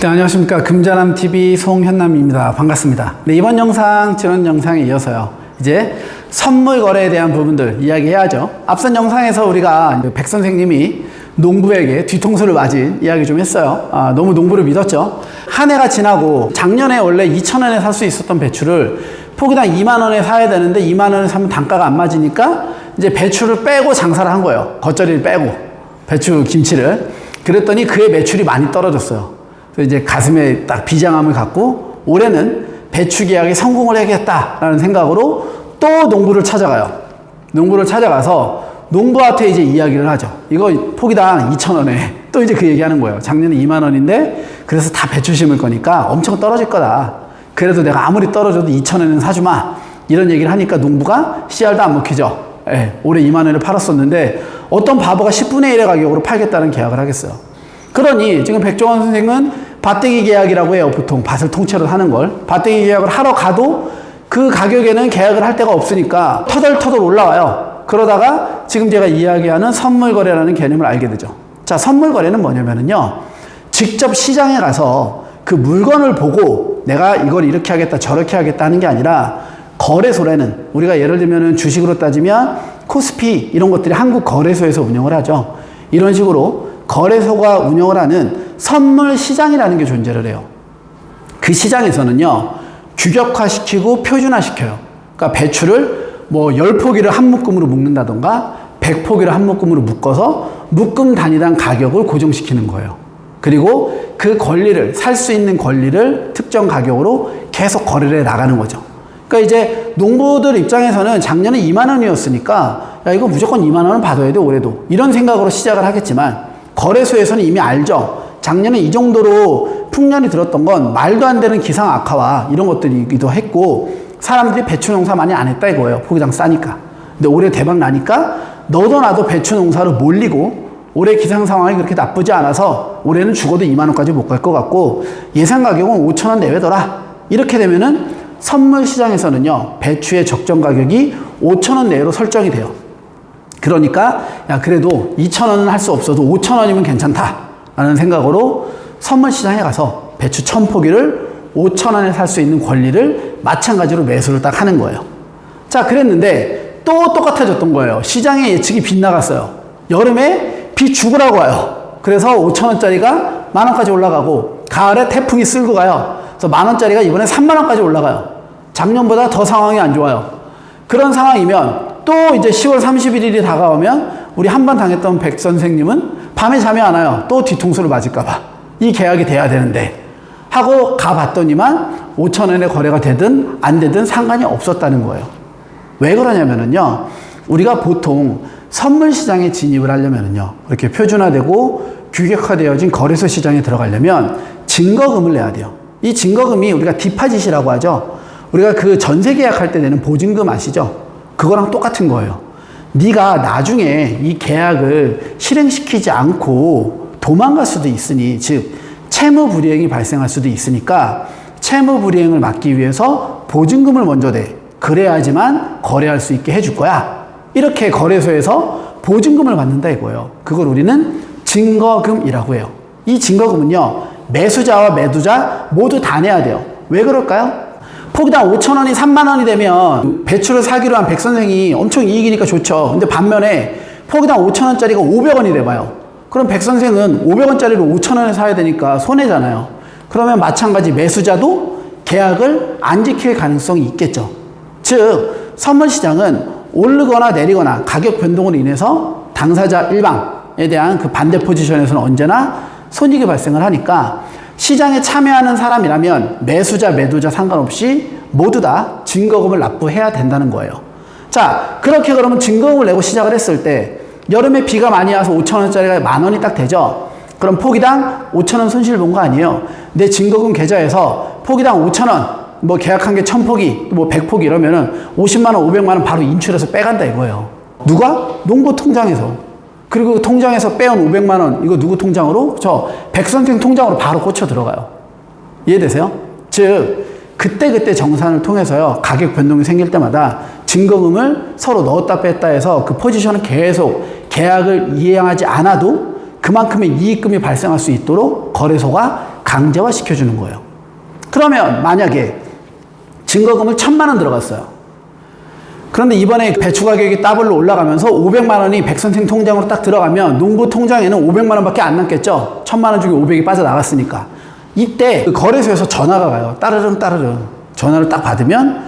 네, 안녕하십니까. 금자남TV 송현남입니다. 반갑습니다. 네, 이번 영상, 지난 영상에 이어서요. 이제 선물 거래에 대한 부분들 이야기해야죠. 앞선 영상에서 우리가 백 선생님이 농부에게 뒤통수를 맞은 이야기 좀 했어요. 너무 농부를 믿었죠. 한 해가 지나고 작년에 원래 2,000원에 살 수 있었던 배추를 포기당 2만원에 사야 되는데 2만원에 사면 단가가 안 맞으니까 이제 배추를 빼고 장사를 한 거예요. 겉절이를 빼고 배추 김치를. 그랬더니 그의 매출이 많이 떨어졌어요. 그래서 이제 가슴에 딱 비장함을 갖고 올해는 배추 계약에 성공을 해야겠다라는 생각으로 또 농부를 찾아가요. 농부를 찾아가서 농부한테 이제 이야기를 하죠. 이거 포기당 2,000원에 또 이제 그 얘기하는 거예요. 작년에 2만 원인데 그래서 다 배추 심을 거니까 엄청 떨어질 거다. 그래도 내가 아무리 떨어져도 2,000원에는 사주마. 이런 얘기를 하니까 농부가 씨알도 안 먹히죠. 예, 올해 2만 원을 팔았었는데 어떤 바보가 10분의 1의 가격으로 팔겠다는 계약을 하겠어요. 그러니 지금 백종원 선생은 밭대기 계약이라고 해요. 보통 밭을 통째로 하는 걸. 밭대기 계약을 하러 가도 그 가격에는 계약을 할 데가 없으니까 터덜터덜 올라와요. 그러다가 지금 제가 이야기하는 선물거래라는 개념을 알게 되죠. 자, 선물거래는 뭐냐면요. 직접 시장에 가서 그 물건을 보고 내가 이걸 이렇게 하겠다 저렇게 하겠다 하는 게 아니라 거래소라는, 우리가 예를 들면 주식으로 따지면 코스피 이런 것들이 한국 거래소에서 운영을 하죠. 이런 식으로 거래소가 운영을 하는 선물 시장이라는 게 존재를 해요. 그 시장에서는요, 규격화시키고 표준화시켜요. 그러니까 배추를 뭐 10포기를 한 묶음으로 묶는다던가 100포기를 한 묶음으로 묶어서 묶음 단위당 가격을 고정시키는 거예요. 그리고 그 권리를, 살 수 있는 권리를 특정 가격으로 계속 거래를 해 나가는 거죠. 그러니까 이제 농부들 입장에서는 작년에 2만 원이었으니까 야, 이거 무조건 2만 원은 받아야 돼 올해도. 이런 생각으로 시작을 하겠지만 거래소에서는 이미 알죠. 작년에 이 정도로 풍년이 들었던 건 말도 안 되는 기상 악화와 이런 것들이기도 했고 사람들이 배추 농사 많이 안 했다 이거예요. 포기당 싸니까. 근데 올해 대박 나니까 너도 나도 배추 농사로 몰리고 올해 기상 상황이 그렇게 나쁘지 않아서 올해는 죽어도 2만 원까지 못 갈 것 같고 예상 가격은 5천 원 내외더라. 이렇게 되면은 선물 시장에서는요, 배추의 적정 가격이 5천 원 내외로 설정이 돼요. 그러니까 야, 그래도 2천 원은 할 수 없어도 5천 원이면 괜찮다 라는 생각으로 선물 시장에 가서 배추 1,000포기를 5천 원에 살 수 있는 권리를 마찬가지로 매수를 딱 하는 거예요. 자, 그랬는데 또 똑같아졌던 거예요. 시장의 예측이 빗나갔어요. 여름에 비 죽으라고 와요. 그래서 5천 원짜리가 만 원까지 올라가고 가을에 태풍이 쓸고 가요. 그래서 만 원짜리가 이번에 3만 원까지 올라가요. 작년보다 더 상황이 안 좋아요. 그런 상황이면 또 이제 10월 31일이 다가오면 우리 한 번 당했던 백 선생님은 밤에 잠이 안 와요. 또 뒤통수를 맞을까봐. 이 계약이 돼야 되는데 하고 가봤더니만 5천 원에 거래가 되든 안 되든 상관이 없었다는 거예요. 왜 그러냐면요. 우리가 보통 선물 시장에 진입을 하려면요. 이렇게 표준화되고 규격화되어진 거래소 시장에 들어가려면 증거금을 내야 돼요. 이 증거금이 우리가 디파짓이라고 하죠. 우리가 그 전세 계약할 때 내는 보증금 아시죠? 그거랑 똑같은 거예요. 네가 나중에 이 계약을 실행시키지 않고 도망갈 수도 있으니, 즉 채무 불이행이 발생할 수도 있으니까 채무 불이행을 막기 위해서 보증금을 먼저 내. 그래야지만 거래할 수 있게 해줄 거야. 이렇게 거래소에서 보증금을 받는다 이거예요. 그걸 우리는 증거금이라고 해요. 이 증거금은요, 매수자와 매도자 모두 다 내야 돼요. 왜 그럴까요? 포기당 5천 원이 3만 원이 되면 배추를 사기로 한 백 선생이 엄청 이익이니까 좋죠. 근데 반면에 포기당 5천 원짜리가 500원이 돼봐요. 그럼 백 선생은 500원짜리를 5천 원에 사야 되니까 손해잖아요. 그러면 마찬가지 매수자도 계약을 안 지킬 가능성이 있겠죠. 즉 선물 시장은 오르거나 내리거나 가격 변동으로 인해서 당사자 일방에 대한 그 반대 포지션에서는 언제나 손익이 발생을 하니까 시장에 참여하는 사람이라면 매수자, 매도자 상관없이 모두 다 증거금을 납부해야 된다는 거예요. 자, 그렇게 그러면 증거금을 내고 시작을 했을 때 여름에 비가 많이 와서 5천 원짜리가 만 원이 딱 되죠. 그럼 포기당 5천 원 손실 본 거 아니에요. 내 증거금 계좌에서 포기당 5천 원, 뭐 계약한 게 1,000포기, 뭐 100포기 이러면은 50만 원, 500만 원 바로 인출해서 빼간다 이거예요. 누가? 농부 통장에서. 그리고 통장에서 빼온 500만 원, 이거 누구 통장으로? 저 백선생 통장으로 바로 꽂혀 들어가요. 이해되세요? 즉 그때 정산을 통해서요, 가격 변동이 생길 때마다 증거금을 서로 넣었다 뺐다 해서 그 포지션은 계속 계약을 이행하지 않아도 그만큼의 이익금이 발생할 수 있도록 거래소가 강제화 시켜주는 거예요. 그러면 만약에 증거금을 1,000만 원 들어갔어요. 그런데 이번에 배추 가격이 더블로 올라가면서 500만 원이 백선생 통장으로 딱 들어가면 농부 통장에는 500만 원밖에 안 남겠죠. 1,000만 원 중에 500이 빠져나갔으니까. 이때 그 거래소에서 전화가 가요. 따르릉 따르릉. 전화를 딱 받으면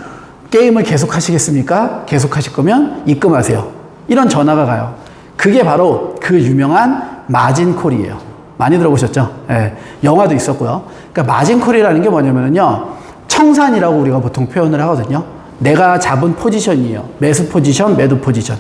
게임을 계속 하시겠습니까? 계속 하실 거면 입금하세요. 이런 전화가 가요. 그게 바로 그 유명한 마진콜이에요. 많이 들어보셨죠? 예, 영화도 있었고요. 그러니까 마진콜이라는 게 뭐냐면요, 청산이라고 우리가 보통 표현을 하거든요. 내가 잡은 포지션이에요. 매수 포지션, 매도 포지션.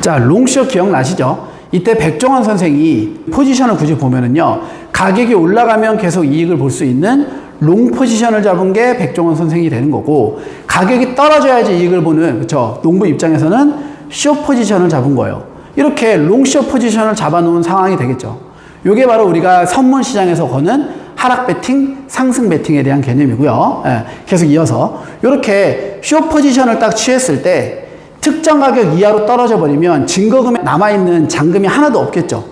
자, 롱숏 기억나시죠? 이때 백종원 선생이 포지션을 굳이 보면은요, 가격이 올라가면 계속 이익을 볼 수 있는 롱 포지션을 잡은 게 백종원 선생이 되는 거고, 가격이 떨어져야지 이익을 보는, 그렇죠? 농부 입장에서는 숏 포지션을 잡은 거예요. 이렇게 롱숏 포지션을 잡아놓은 상황이 되겠죠. 이게 바로 우리가 선물 시장에서 거는 하락 배팅, 상승 배팅에 대한 개념이고요. 예, 계속 이어서 이렇게 숏 포지션을 딱 취했을 때 특정 가격 이하로 떨어져 버리면 증거금에 남아있는 잔금이 하나도 없겠죠.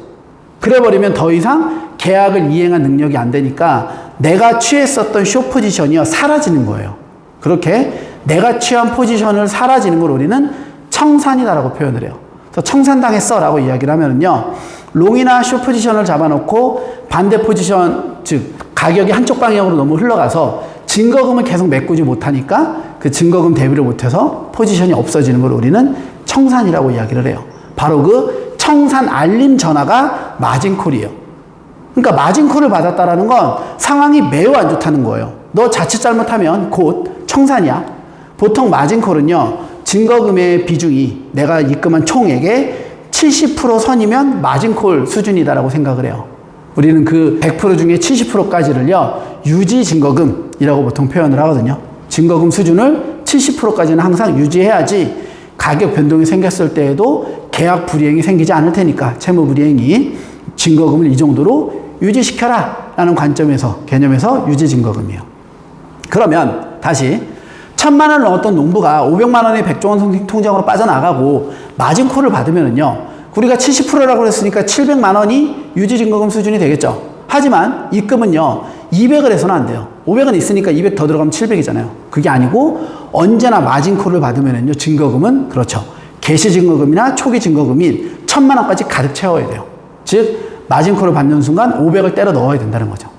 그래 버리면 더 이상 계약을 이행한 능력이 안 되니까 내가 취했었던 숏 포지션이 사라지는 거예요. 그렇게 내가 취한 포지션을 사라지는 걸 우리는 청산이다라고 표현을 해요. 그래서 청산당했어 라고 이야기를 하면은요, 롱이나 숏 포지션을 잡아놓고 반대 포지션, 즉 가격이 한쪽 방향으로 너무 흘러가서 증거금을 계속 메꾸지 못하니까 그 증거금 대비를 못해서 포지션이 없어지는 걸 우리는 청산이라고 이야기를 해요. 바로 그 청산 알림 전화가 마진콜이에요. 그러니까 마진콜을 받았다라는 건 상황이 매우 안 좋다는 거예요. 너 자칫 잘못하면 곧 청산이야. 보통 마진콜은요, 증거금의 비중이 내가 입금한 총액의 70% 선이면 마진콜 수준이다라고 생각을 해요. 우리는 그 100% 중에 70%까지를요, 유지 증거금이라고 보통 표현을 하거든요. 증거금 수준을 70%까지는 항상 유지해야지 가격 변동이 생겼을 때에도 계약 불이행이 생기지 않을 테니까, 채무 불이행이 증거금을 이 정도로 유지시켜라 라는 관점에서, 개념에서 유지 증거금이에요. 그러면 다시 1,000만 원을 넣었던 농부가 500만 원의 백종원 선생 통장으로 빠져나가고 마진콜을 받으면은요, 우리가 70%라고 그랬으니까 700만 원이 유지증거금 수준이 되겠죠. 하지만 입금은요, 200을 해서는 안 돼요. 500은 있으니까 200 더 들어가면 700이잖아요. 그게 아니고 언제나 마진콜을 받으면은요, 증거금은 그렇죠, 개시증거금이나 초기증거금인 1,000만 원까지 가득 채워야 돼요. 즉 마진콜을 받는 순간 500을 때려 넣어야 된다는 거죠.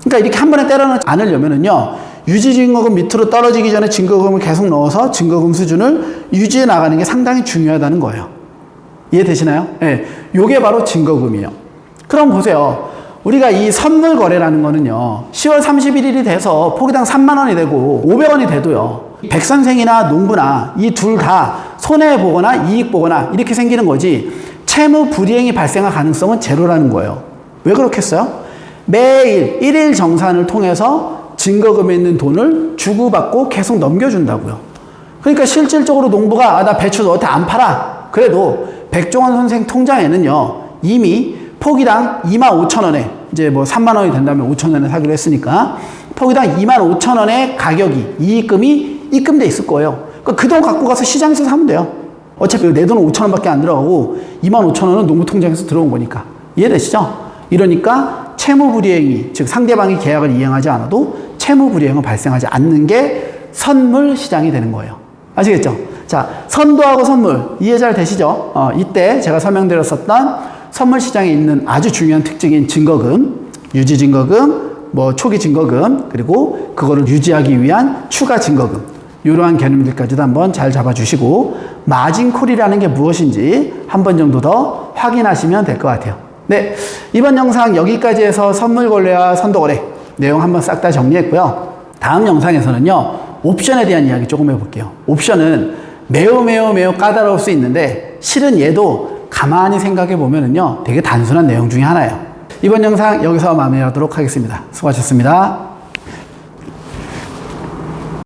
그러니까 이렇게 한 번에 때려 넣지 않으려면은요, 유지증거금 밑으로 떨어지기 전에 증거금을 계속 넣어서 증거금 수준을 유지해 나가는 게 상당히 중요하다는 거예요. 이해되시나요? 예. 요게 바로 증거금이에요. 그럼 보세요. 우리가 이 선물 거래라는 거는요, 10월 31일이 돼서 포기당 3만 원이 되고 500원이 돼도요, 백선생이나 농부나 이 둘 다 손해보거나 이익 보거나 이렇게 생기는 거지, 채무 불이행이 발생할 가능성은 제로라는 거예요. 왜 그렇겠어요? 매일 1일 정산을 통해서 증거금에 있는 돈을 주고받고 계속 넘겨준다고요. 그러니까 실질적으로 농부가 나 배추 너한테 안 팔아. 그래도 백종원 선생 통장에는요, 이미 포기당 25,000원에, 이제 뭐 3만 원이 된다면 5,000원에 사기로 했으니까 포기당 25,000원의 가격이, 이익금이 입금돼 있을 거예요. 그러니까 그 돈 갖고 가서 시장에서 사면 돼요. 어차피 내 돈은 5,000원밖에 안 들어가고 25,000원은 농부 통장에서 들어온 거니까. 이해되시죠? 이러니까 채무 불이행이, 즉 상대방이 계약을 이행하지 않아도 채무 불이행은 발생하지 않는 게 선물 시장이 되는 거예요. 아시겠죠? 자, 선도하고 선물 이해 잘 되시죠? 이때 제가 설명드렸었던 선물 시장에 있는 아주 중요한 특징인 증거금, 유지 증거금, 뭐 초기 증거금, 그리고 그거를 유지하기 위한 추가 증거금, 이러한 개념들까지도 한번 잘 잡아주시고, 마진콜이라는 게 무엇인지 한 번 정도 더 확인하시면 될 것 같아요. 네, 이번 영상 여기까지 해서 선물 거래와 선도 거래 내용 한번 싹 다 정리했고요. 다음 영상에서는요, 옵션에 대한 이야기 조금 해볼게요. 옵션은 매우 까다로울 수 있는데, 실은 얘도 가만히 생각해 보면은요, 되게 단순한 내용 중에 하나예요. 이번 영상 여기서 마무리하도록 하겠습니다. 수고하셨습니다.